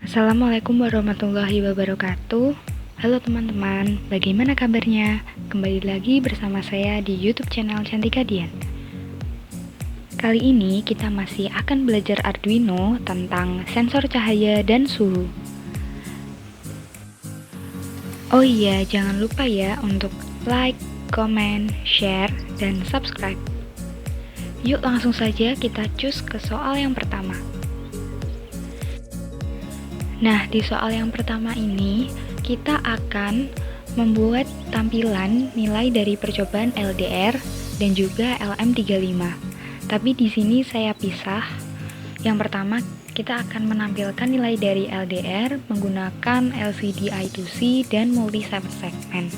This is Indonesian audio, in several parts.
Assalamualaikum warahmatullahi wabarakatuh. Halo teman-teman, bagaimana kabarnya? Kembali lagi bersama saya di YouTube channel Cantika Dian. Kali ini kita masih akan belajar Arduino tentang sensor cahaya dan suhu. Oh iya, jangan lupa ya untuk like, comment, share, dan subscribe. Yuk langsung saja kita cus ke soal yang pertama. Nah, di soal yang pertama ini, kita akan membuat tampilan nilai dari percobaan LDR dan juga LM35. Tapi di sini saya pisah. Yang pertama, kita akan menampilkan nilai dari LDR menggunakan LCD I2C dan multi 7 segment.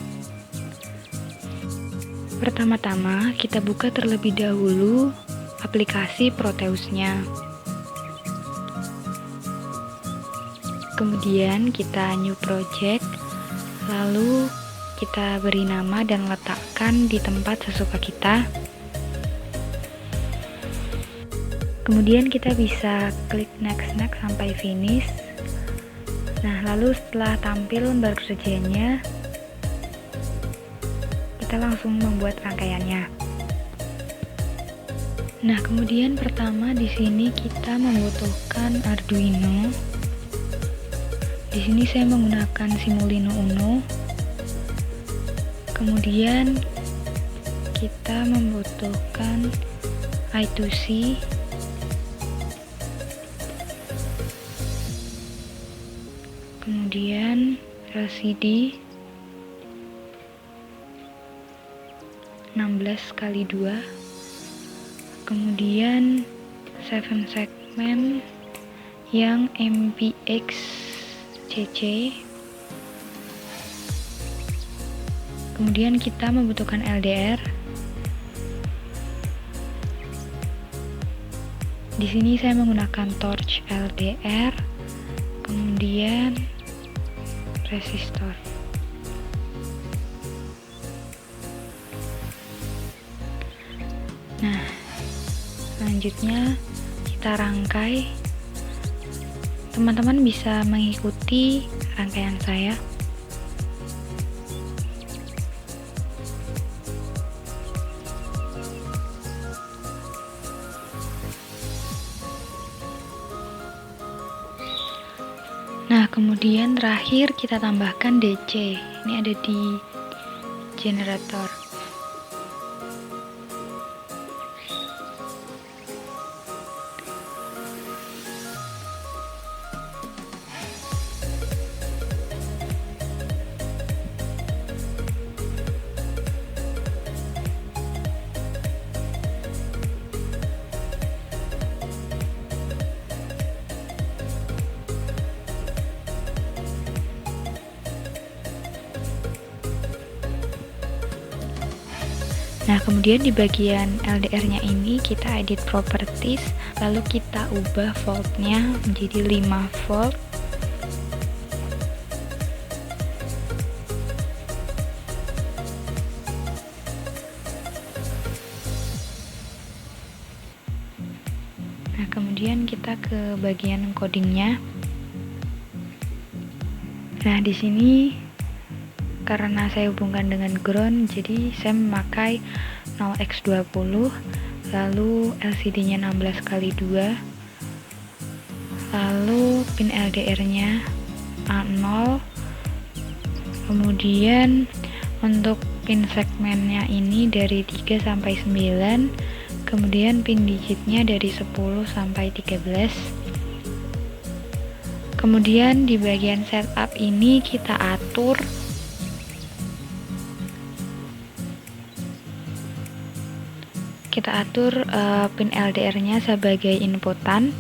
Pertama-tama, kita buka terlebih dahulu aplikasi Proteusnya. Kemudian kita new project, lalu kita beri nama dan letakkan di tempat sesuka kita. Kemudian kita bisa klik next sampai finish. Nah, lalu setelah tampil lembar kerjanya, kita langsung membuat rangkaiannya. Nah, kemudian pertama di sini kita membutuhkan Arduino. Di sini saya menggunakan Simulino Uno. Kemudian kita membutuhkan I2C. Kemudian LCD 16x2. Kemudian 7 segment yang MPX CC. Kemudian kita membutuhkan LDR. Di sini saya menggunakan torch LDR, kemudian resistor. Nah, selanjutnya kita rangkai. Teman-teman bisa mengikuti rangkaian saya. Nah, kemudian terakhir kita tambahkan DC. Ini ada di generator. Nah, kemudian di bagian LDR-nya ini kita edit properties, lalu kita ubah voltnya menjadi 5 volt. Nah, kemudian kita ke bagian codingnya. Nah, di sini karena saya hubungkan dengan ground, jadi saya memakai 0x20, lalu LCD-nya 16x2, lalu pin LDR-nya A0, kemudian untuk pin segmennya ini dari 3 sampai 9, kemudian pin digitnya dari 10 sampai 13. Kemudian di bagian setup ini kita atur pin LDR-nya sebagai inputan.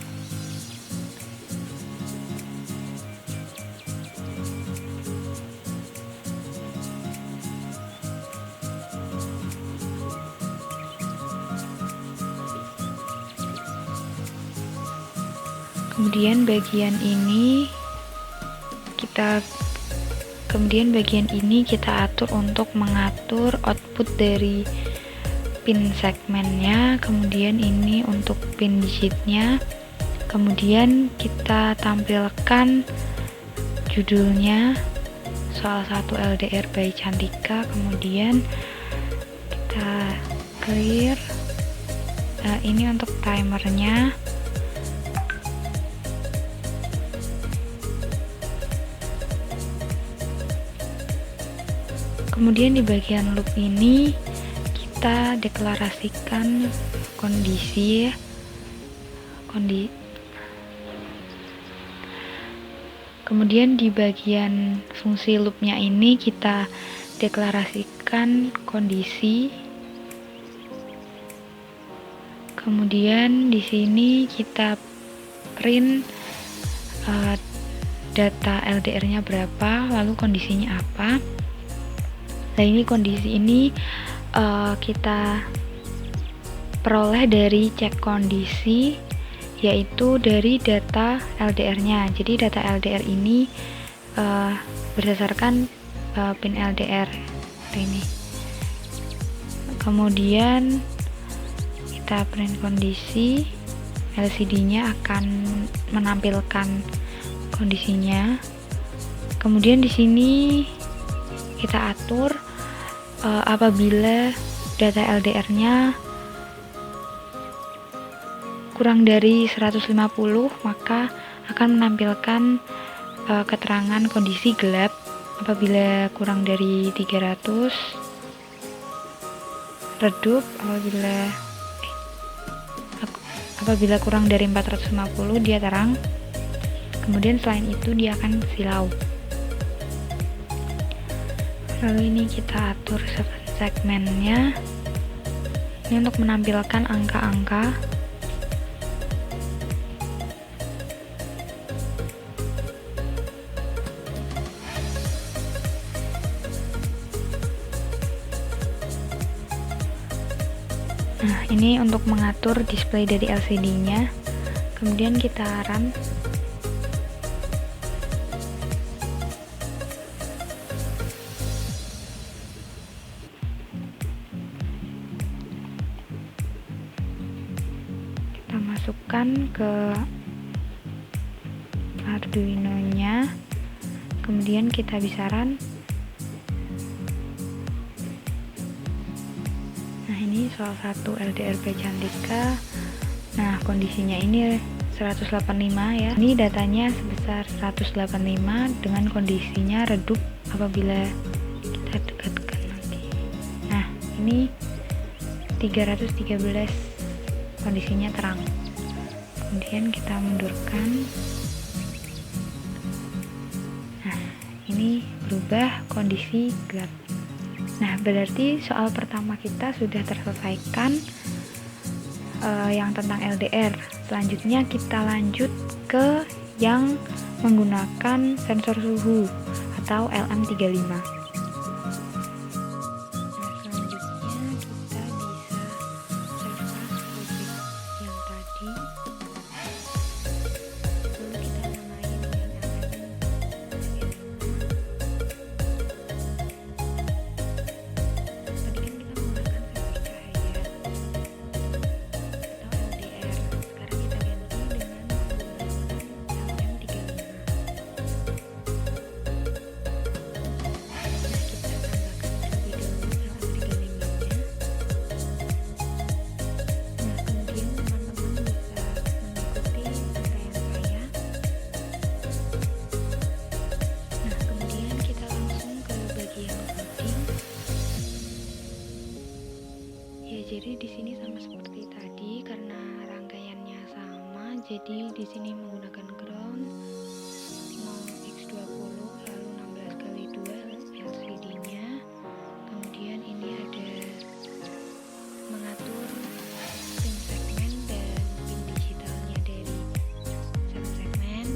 Kemudian bagian ini kita atur untuk mengatur output dari pin segmennya, kemudian ini untuk pin digitnya, Kemudian kita tampilkan judulnya soal 1 LDR by Cantika. Kemudian kita clear. Ini untuk timernya. Kemudian di bagian loop ini kita deklarasikan kondisi. Kemudian di bagian fungsi loopnya ini kita deklarasikan kondisi. Kemudian di sini kita print data LDR-nya berapa, lalu kondisinya apa. Nah, ini kondisi ini kita peroleh dari cek kondisi, yaitu dari data LDR-nya. Jadi data LDR ini berdasarkan pin LDR ini. Kemudian kita print kondisi, LCD-nya akan menampilkan kondisinya. Kemudian di sini kita atur apabila data LDR-nya kurang dari 150, maka akan menampilkan keterangan kondisi gelap. Apabila kurang dari 300, redup. Apabila kurang dari 450, dia terang. Kemudian selain itu dia akan silau. Lalu ini kita atur segmennya. Ini untuk menampilkan angka-angka. Nah, ini untuk mengatur display dari LCD-nya. Kemudian kita run. Masukkan ke Arduino-nya, kemudian kita bisa run. Nah, ini soal 1 LDR by Cantika. Nah, kondisinya ini 185 ya. Ini datanya sebesar 185 dengan kondisinya redup apabila kita dekatkan nanti. Nah, ini 313, kondisinya terang. Kemudian kita mundurkan. Nah, ini berubah kondisi gelap. Nah, berarti soal pertama kita sudah terselesaikan yang tentang LDR. Selanjutnya kita lanjut ke yang menggunakan sensor suhu atau LM35. Jadi di sini sama seperti tadi, karena rangkaiannya sama, jadi di sini menggunakan ground 0x20, lalu 16x2 LCD-nya. Kemudian ini ada mengatur pin segmen dan pin digitalnya dari segmen.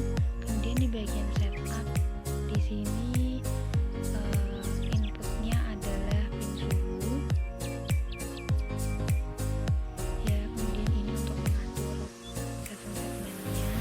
Kemudian di bagian setup di sini inputnya adalah pin suhu. Ya, kemudian ini untuk mengatur segmennya.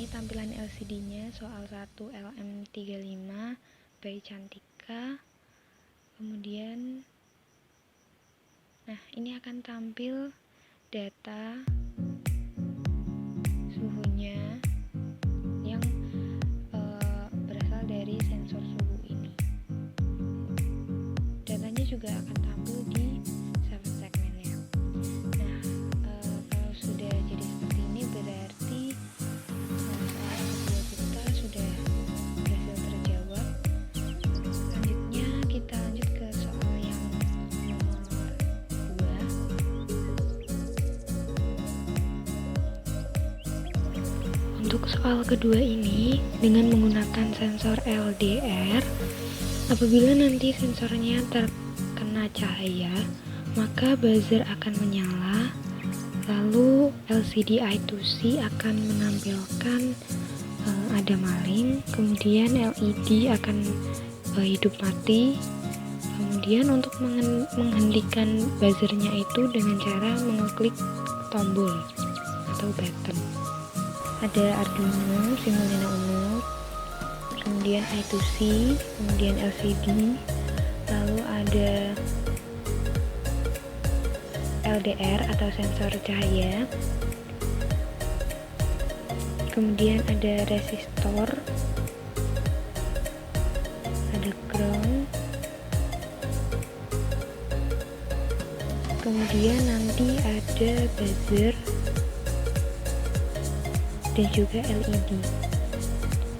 tampilan LCD-nya soal 1 LM35 by Cantika. Kemudian ini akan tampil data suhunya yang berasal dari sensor suhu ini. Datanya juga akan tampil di 7 segmennya. Kalau sudah jadi seperti ini berarti soal kedua kita sudah berhasil terjawab. Selanjutnya kita lanjut ke soal yang nomor 2. Untuk soal kedua ini, dengan menggunakan sensor LDR, apabila nanti sensornya terkena cahaya, maka buzzer akan menyala, lalu LCD I2C akan menampilkan ada maling, kemudian LED akan hidup mati. Kemudian untuk menghentikan buzzernya itu dengan cara mengeklik tombol atau button. Ada Arduino, Simulino Uno, kemudian I2C, kemudian LCD, lalu ada LDR atau sensor cahaya, kemudian ada resistor, ada ground, kemudian nanti ada buzzer dan juga LED.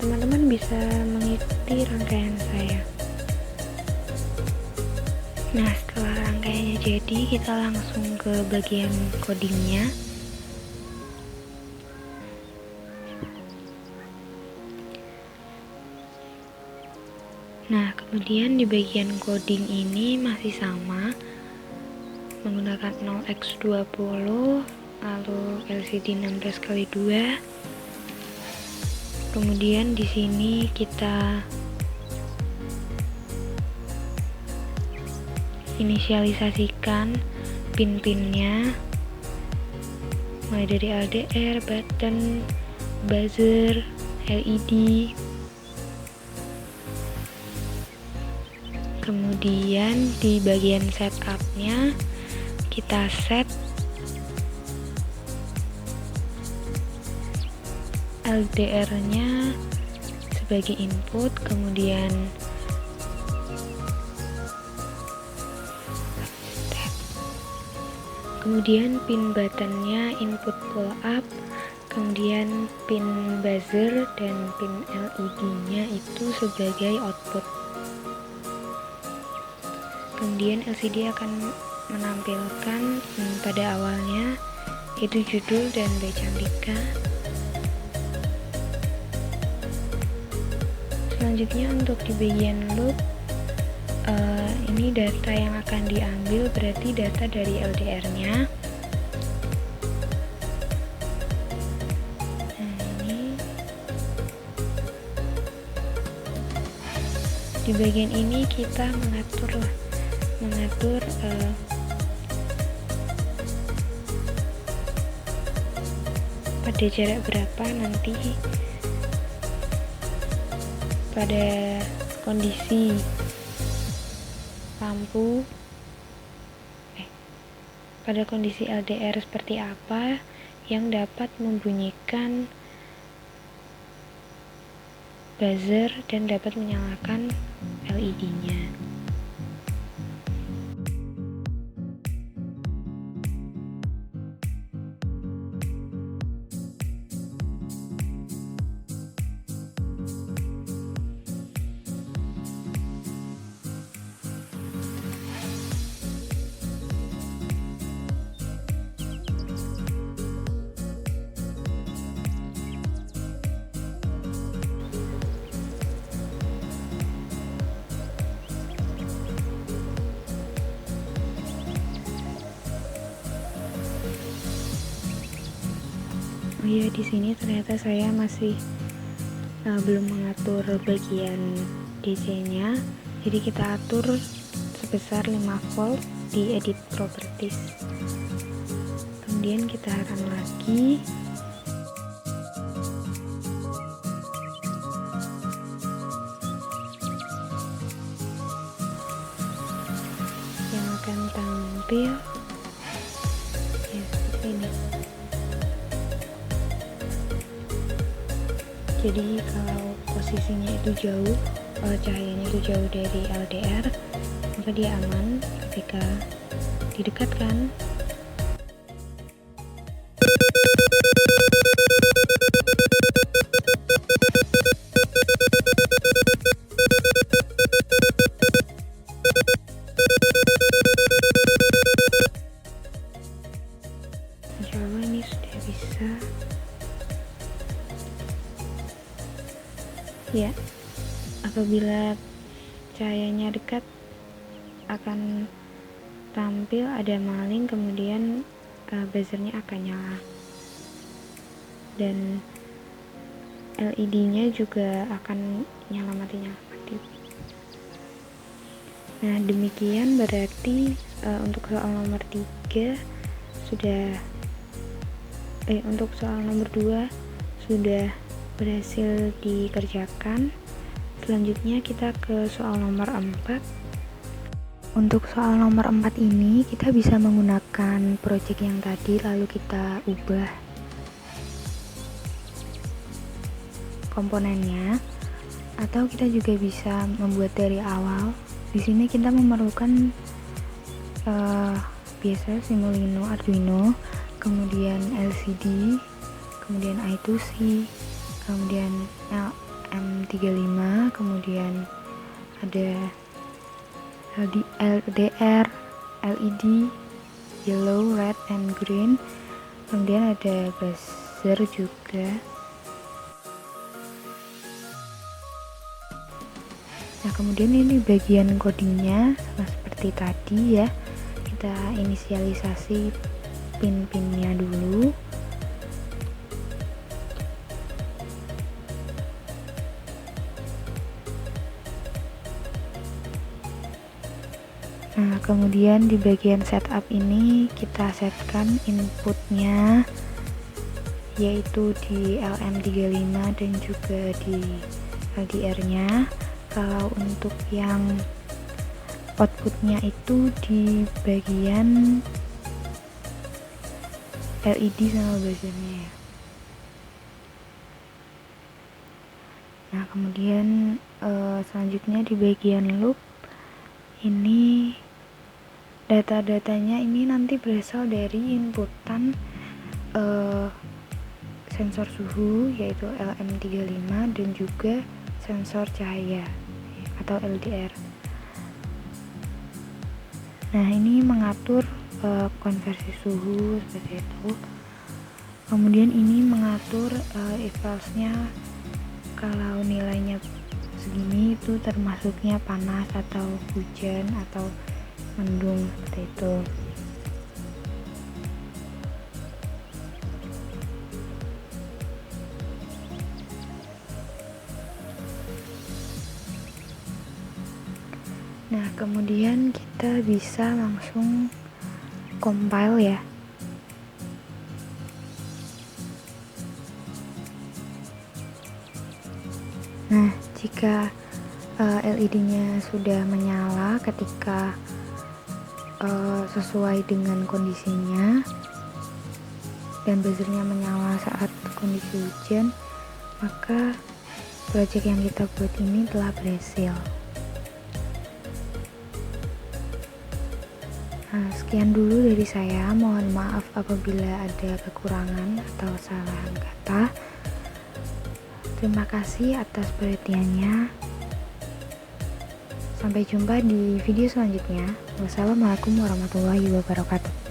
Teman-teman bisa mengikuti rangkaian saya. Nah, setelah rangkaiannya jadi, kita langsung ke bagian codingnya. Nah, kemudian di bagian coding ini masih sama, menggunakan 0x20, lalu LCD 16x2. Kemudian di sini kita inisialisasikan pin-pinnya, mulai dari LDR, button, buzzer, LED. Kemudian di bagian setupnya kita set LDR-nya sebagai input, kemudian pin buttonnya input pull up, kemudian pin buzzer dan pin LED-nya itu sebagai output. Kemudian LCD akan menampilkan pada awalnya itu judul dan by Cantika. Selanjutnya untuk di bagian loop, ini data yang akan diambil berarti data dari LDR-nya. Ini di bagian ini kita mengatur pada jarak berapa nanti pada kondisi lampu pada kondisi LDR seperti apa yang dapat membunyikan buzzer dan dapat menyalakan LED-nya. Oh iya, di sini ternyata saya masih belum mengatur bagian DC-nya. Jadi kita atur sebesar 5 volt di edit properties. Kemudian kita run lagi. tampil ya seperti ini. Jadi kalau posisinya itu jauh, cahayanya itu jauh dari LDR, maka dia aman ketika didekatkan. Insya Allah ini sudah bisa. Ya, apabila cahayanya dekat akan tampil ada maling, kemudian buzzernya akan nyala dan LED-nya juga akan nyala mati. Nah, demikian berarti untuk soal nomor 3 sudah untuk soal nomor 2 sudah berhasil dikerjakan. Selanjutnya kita ke soal nomor 4. Untuk soal nomor 4 ini kita bisa menggunakan project yang tadi, lalu kita ubah komponennya, atau kita juga bisa membuat dari awal. Di sini kita memerlukan biasa Simulino, Arduino, kemudian LCD, kemudian I2C, kemudian LM35, kemudian ada LDR, LED, yellow, red, and green, kemudian ada buzzer juga. Nah, kemudian ini bagian codingnya sama seperti tadi ya, kita inisialisasi pin-pinnya dulu. Nah, kemudian di bagian setup ini kita setkan inputnya, yaitu di LM35 dan juga di LDR nya. Kalau untuk yang outputnya itu di bagian LED sama buzzernya ya. Nah, kemudian selanjutnya di bagian loop ini data-datanya ini nanti berasal dari inputan sensor suhu, yaitu LM35, dan juga sensor cahaya atau LDR. Nah, ini mengatur konversi suhu seperti itu. Kemudian ini mengatur if else-nya, kalau nilainya segini itu termasuknya panas atau hujan atau mendung seperti itu. Nah, kemudian kita bisa langsung compile ya. Nah, jika LED-nya sudah menyala ketika sesuai dengan kondisinya dan buzzernya menyala saat kondisi hujan, maka project yang kita buat ini telah berhasil. Nah, sekian dulu dari saya. Mohon maaf apabila ada kekurangan atau kesalahan kata. Terima kasih atas perhatiannya. Sampai jumpa di video selanjutnya. Wassalamualaikum warahmatullahi wabarakatuh.